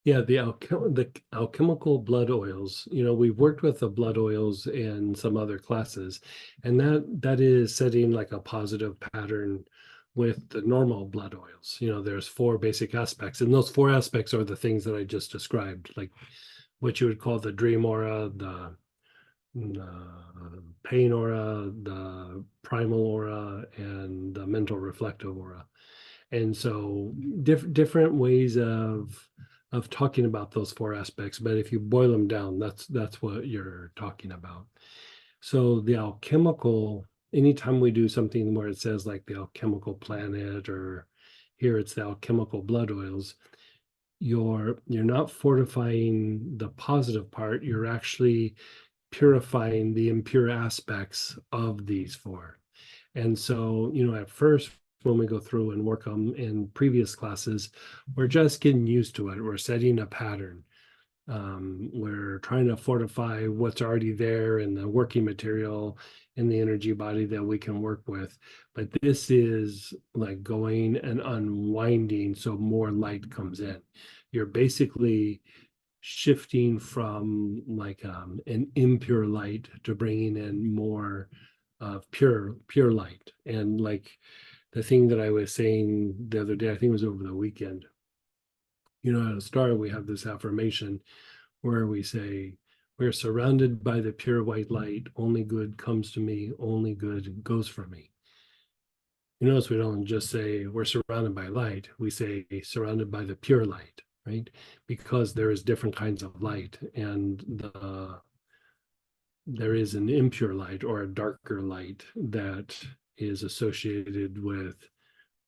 Yeah, the alchemical blood oils, we've worked with the blood oils in some other classes, and that is setting like a positive pattern with the normal blood oils. There's four basic aspects, and those four aspects are the things that I just described, like what you would call the dream aura, the pain aura, the primal aura, and the mental reflective aura. And so different ways of talking about those four aspects, but if you boil them down, that's what you're talking about. So the alchemical, anytime we do something where it says like the alchemical planet, or here it's the alchemical blood oils, you're not fortifying the positive part, you're actually purifying the impure aspects of these four. And so, at first, when we go through and work on in previous classes, we're just getting used to it. We're setting a pattern. We're trying to fortify what's already there in the working material in the energy body that we can work with. But this is like going and unwinding so more light comes in. You're basically shifting from like an impure light to bringing in more of pure light. And like the thing that I was saying the other day, I think it was over the weekend, at the start we have this affirmation where we say, we're surrounded by the pure white light, only good comes to me, only good goes for me. You notice we don't just say we're surrounded by light, we say surrounded by the pure light, right? Because there is different kinds of light, and there is an impure light or a darker light that is associated with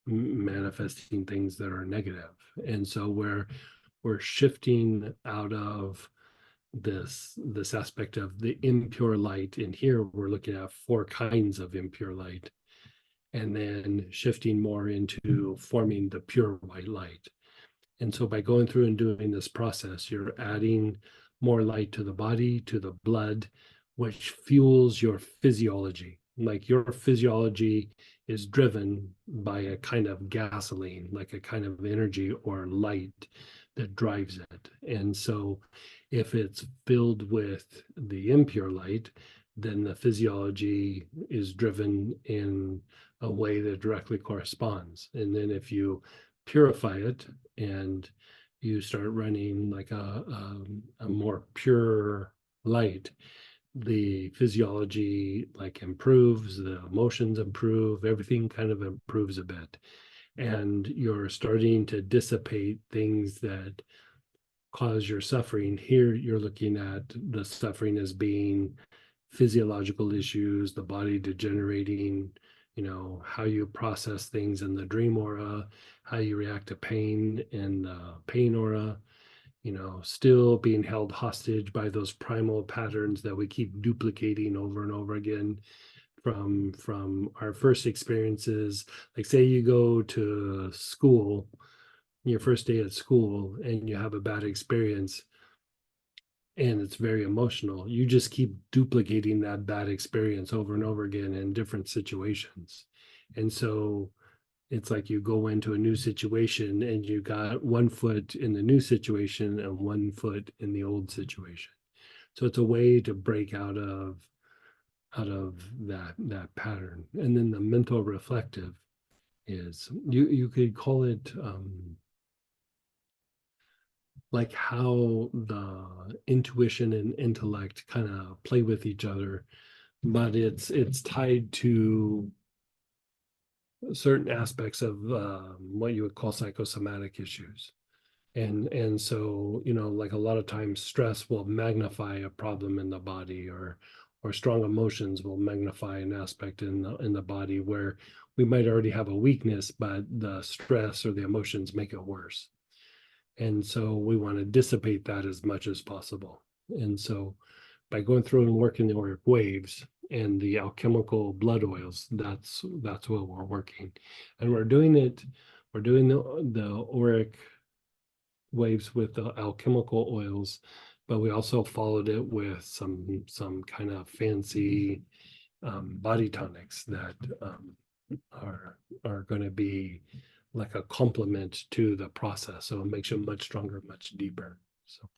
manifesting things that are negative. And so we're shifting out of this aspect of the impure light, and here we're looking at four kinds of impure light, and then shifting more into forming the pure white light. And so by going through and doing this process, you're adding more light to the body, to the blood, which fuels your physiology. Like your physiology is driven by a kind of gasoline, like a kind of energy or light that drives it. And so if it's filled with the impure light, then the physiology is driven in a way that directly corresponds. And then if you purify it and you start running like a more pure light, the physiology like improves, the emotions improve, everything kind of improves a bit. And you're starting to dissipate things that cause your suffering. Here you're looking at the suffering as being physiological issues, the body degenerating, how you process things in the dream aura, how you react to pain in the pain aura, still being held hostage by those primal patterns that we keep duplicating over and over again from our first experiences. Like say you go to school, your first day at school, and you have a bad experience, and it's very emotional. You just keep duplicating that bad experience over and over again in different situations. And so it's like you go into a new situation and you got 1 foot in the new situation and 1 foot in the old situation. So it's a way to break out of that pattern. And then the mental reflective is, you could call it like how the intuition and intellect kind of play with each other, but it's tied to certain aspects of what you would call psychosomatic issues. And so, like a lot of times stress will magnify a problem in the body, or strong emotions will magnify an aspect in the body where we might already have a weakness, but the stress or the emotions make it worse. And so we want to dissipate that as much as possible. And so by going through and working the Auric Waves and the alchemical blood oils, that's what we're working. And we're doing the Auric Waves with the alchemical oils, but we also followed it with some kind of fancy body tonics that are going to be like a complement to the process. So it makes you much stronger, much deeper. So